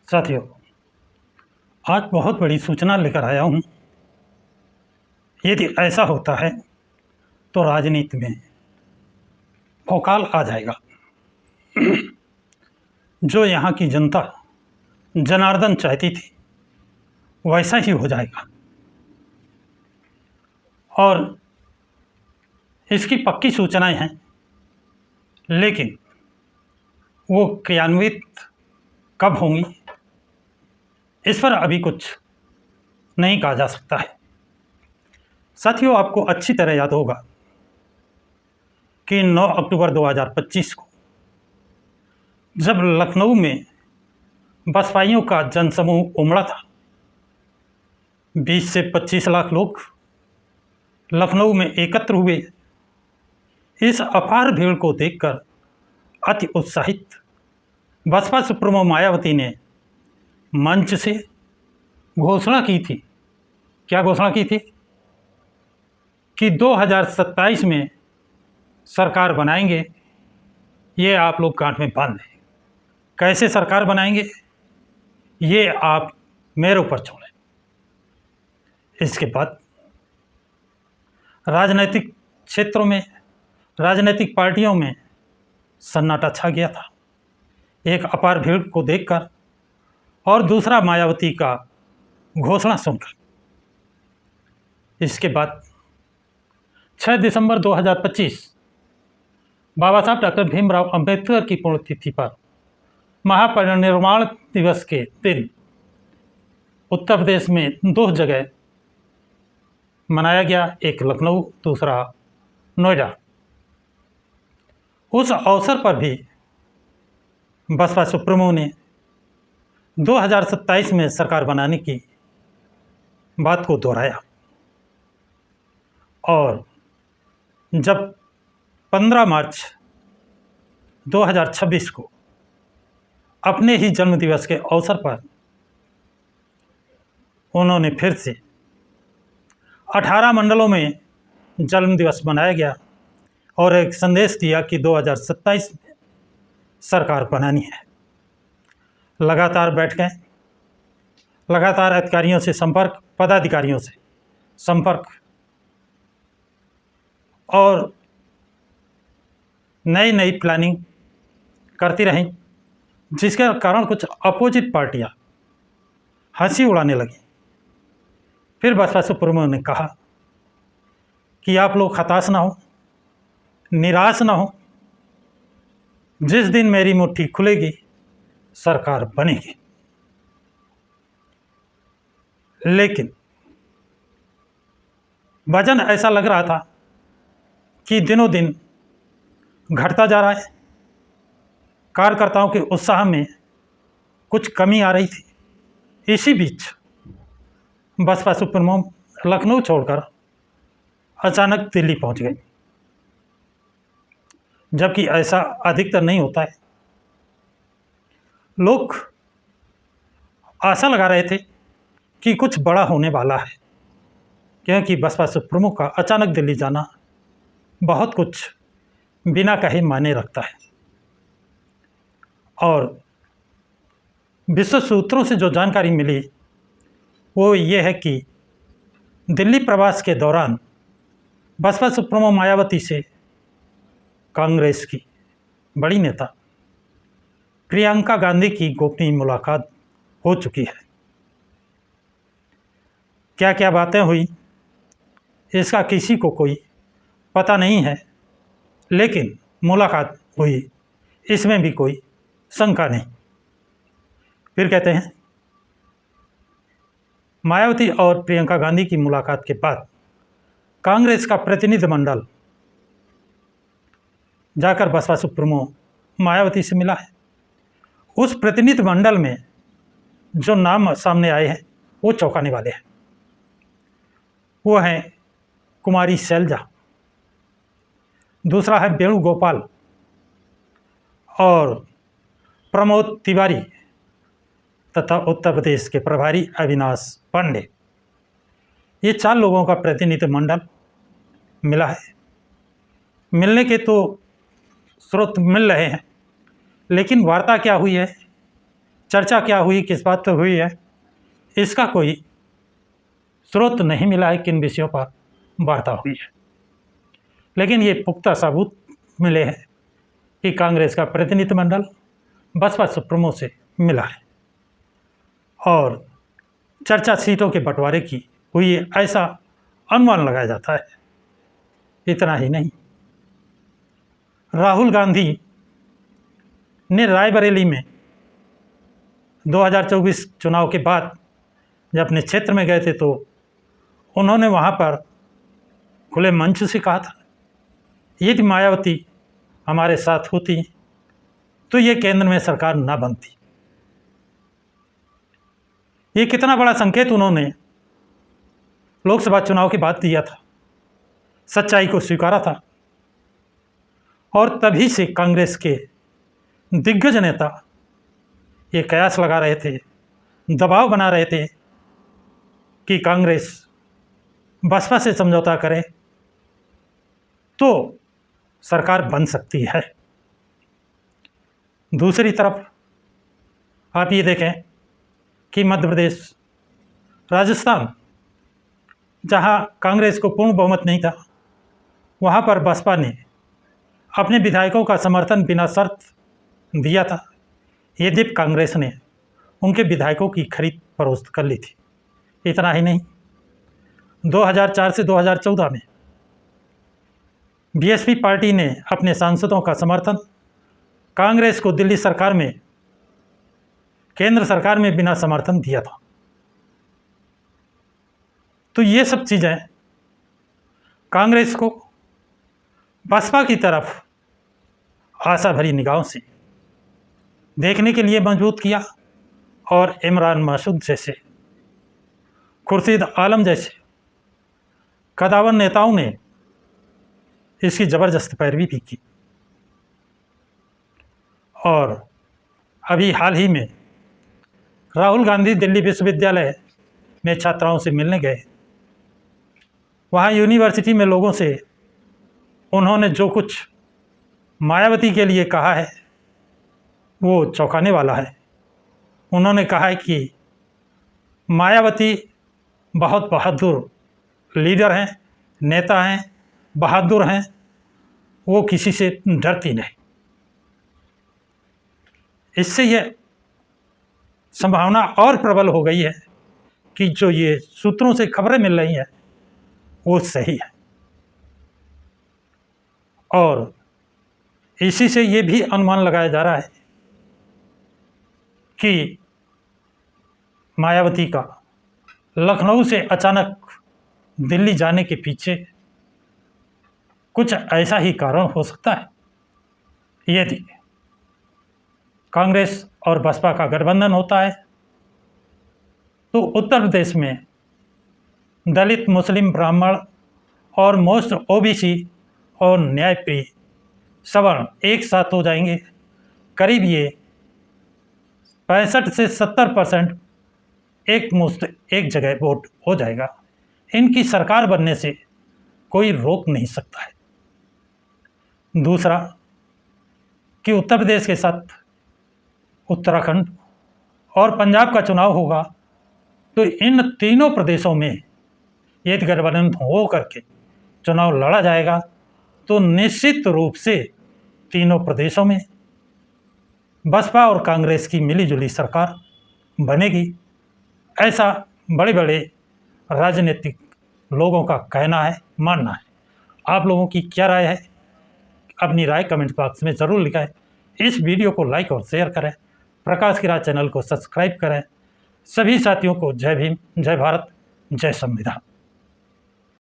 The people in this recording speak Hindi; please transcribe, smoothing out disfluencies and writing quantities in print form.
साथियों, आज बहुत बड़ी सूचना लेकर आया हूँ। यदि ऐसा होता है तो राजनीति में भौकाल आ जाएगा। जो यहाँ की जनता जनार्दन चाहती थी वैसा ही हो जाएगा और इसकी पक्की सूचनाएं हैं, लेकिन वो क्रियान्वित कब होंगी इस पर अभी कुछ नहीं कहा जा सकता है। साथियों, आपको अच्छी तरह याद होगा कि 9 अक्टूबर 2025 को जब लखनऊ में बसपाइयों का जनसमूह उमड़ा था, 20 से 25 लाख लोग लखनऊ में एकत्र हुए। इस अपार भीड़ को देखकर अति उत्साहित बसपा सुप्रीमो मायावती ने मंच से घोषणा की थी। क्या घोषणा की थी? कि 2027 में सरकार बनाएंगे, ये आप लोग गांठ में बांध लें। कैसे सरकार बनाएंगे ये आप मेरे ऊपर छोड़ें। इसके बाद राजनीतिक क्षेत्रों में, राजनीतिक पार्टियों में सन्नाटा छा गया था, एक अपार भीड़ को देखकर और दूसरा मायावती का घोषणा सुनकर। इसके बाद 6 दिसंबर 2025 बाबा साहब डॉक्टर भीमराव अंबेडकर की पुण्यतिथि पर महापरिनिर्वाण दिवस के दिन उत्तर प्रदेश में 2 जगह मनाया गया, एक लखनऊ, दूसरा नोएडा। उस अवसर पर भी बसपा सुप्रीमो ने 2027 में सरकार बनाने की बात को दोहराया और जब 15 मार्च 2026 को अपने ही जन्मदिवस के अवसर पर उन्होंने फिर से 18 मंडलों में जन्मदिवस मनाया गया और एक संदेश दिया कि 2027 में सरकार बनानी है। लगातार बैठकें, लगातार अधिकारियों से संपर्क, पदाधिकारियों से संपर्क और नई नई प्लानिंग करती रहीं, जिसके कारण कुछ अपोजिट पार्टियां हंसी उड़ाने लगी। फिर बसपा सुप्रीमो ने कहा कि आप लोग हताश ना हो, निराश ना हो, जिस दिन मेरी मुट्ठी खुलेगी सरकार बनेगी। लेकिन वजन ऐसा लग रहा था कि दिनों दिन घटता जा रहा है। कार्यकर्ताओं के उत्साह में कुछ कमी आ रही थी। इसी बीच बसपा सुप्रीमो लखनऊ छोड़कर अचानक दिल्ली पहुंच गई, जबकि ऐसा अधिकतर नहीं होता है। लोग आशा लगा रहे थे कि कुछ बड़ा होने वाला है, क्योंकि बसपा सुप्रीमो का अचानक दिल्ली जाना बहुत कुछ बिना कहे मायने रखता है। और विश्व सूत्रों से जो जानकारी मिली वो ये है कि दिल्ली प्रवास के दौरान बसपा सुप्रीमो मायावती से कांग्रेस की बड़ी नेता प्रियंका गांधी की गोपनीय मुलाकात हो चुकी है। क्या क्या बातें हुई इसका किसी को कोई पता नहीं है, लेकिन मुलाकात हुई इसमें भी कोई शंका नहीं। फिर कहते हैं मायावती और प्रियंका गांधी की मुलाकात के बाद कांग्रेस का प्रतिनिधिमंडल जाकर बसपा सुप्रीमो मायावती से मिला है। उस प्रतिनिधिमंडल में जो नाम सामने आए हैं वो चौंकाने वाले हैं। वो हैं कुमारी शैलजा, दूसरा है वेणुगोपाल और प्रमोद तिवारी तथा उत्तर प्रदेश के प्रभारी अविनाश पांडे। ये 4 लोगों का प्रतिनिधिमंडल मिला है। मिलने के तो स्रोत मिल रहे हैं, लेकिन वार्ता क्या हुई है चर्चा क्या हुई, किस बात पर हुई है, इसका कोई स्रोत नहीं मिला है किन विषयों पर वार्ता हुई है। लेकिन ये पुख्ता सबूत मिले हैं कि कांग्रेस का प्रतिनिधिमंडल बसपा सुप्रीमो से मिला है और चर्चा सीटों के बंटवारे की हुई है, ऐसा अनुमान लगाया जाता है। इतना ही नहीं, राहुल गांधी ने रायबरेली में 2024 चुनाव के बाद जब अपने क्षेत्र में गए थे तो उन्होंने वहाँ पर खुले मंच से कहा था, यदि मायावती हमारे साथ होती तो ये केंद्र में सरकार ना बनती। ये कितना बड़ा संकेत उन्होंने लोकसभा चुनाव के बाद दिया था, सच्चाई को स्वीकारा था और तभी से कांग्रेस के दिग्गज नेता ये कयास लगा रहे थे, दबाव बना रहे थे कि कांग्रेस बसपा से समझौता करे तो सरकार बन सकती है। दूसरी तरफ आप ये देखें कि मध्य प्रदेश, राजस्थान, जहां कांग्रेस को पूर्ण बहुमत नहीं था, वहां पर बसपा ने अपने विधायकों का समर्थन बिना शर्त दिया था, यद्यपि कांग्रेस ने उनके विधायकों की खरीद फरोख्त कर ली थी। इतना ही नहीं, 2004 से 2014 में बीएसपी पार्टी ने अपने सांसदों का समर्थन कांग्रेस को दिल्ली सरकार में, केंद्र सरकार में बिना समर्थन दिया था। तो ये सब चीज़ें कांग्रेस को बसपा की तरफ आशा भरी निगाहों से देखने के लिए मजबूत किया और इमरान मासूद जैसे, खुर्शीद आलम जैसे कदावर नेताओं ने इसकी ज़बरदस्त पैरवी भी की। और अभी हाल ही में राहुल गांधी दिल्ली विश्वविद्यालय में छात्राओं से मिलने गए। वहाँ यूनिवर्सिटी में लोगों से उन्होंने जो कुछ मायावती के लिए कहा है वो चौंकाने वाला है। उन्होंने कहा है कि मायावती बहुत बहादुर लीडर हैं, नेता हैं, बहादुर हैं, वो किसी से डरती नहीं। इससे यह संभावना और प्रबल हो गई है कि जो ये सूत्रों से खबरें मिल रही हैं वो सही है। और इसी से ये भी अनुमान लगाया जा रहा है कि मायावती का लखनऊ से अचानक दिल्ली जाने के पीछे कुछ ऐसा ही कारण हो सकता है। यदि कांग्रेस और बसपा का गठबंधन होता है तो उत्तर प्रदेश में दलित, मुस्लिम, ब्राह्मण और मोस्ट ओबीसी और न्यायप्रिय सवर्ण एक साथ हो जाएंगे। करीब ये 65 से 70% एक मुश्त एक जगह वोट हो जाएगा। इनकी सरकार बनने से कोई रोक नहीं सकता है। दूसरा कि उत्तर प्रदेश के साथ उत्तराखंड और पंजाब का चुनाव होगा तो इन तीनों प्रदेशों में यदि गठबंधन हो करके चुनाव लड़ा जाएगा तो निश्चित रूप से तीनों प्रदेशों में बसपा और कांग्रेस की मिलीजुली सरकार बनेगी। ऐसा बड़े बड़े राजनीतिक लोगों का कहना है, मानना है। आप लोगों की क्या राय है? अपनी राय कमेंट बॉक्स में ज़रूर लिखाएं। इस वीडियो को लाइक और शेयर करें। प्रकाश की राह चैनल को सब्सक्राइब करें। सभी साथियों को जय भीम, जय भारत, जय संविधान।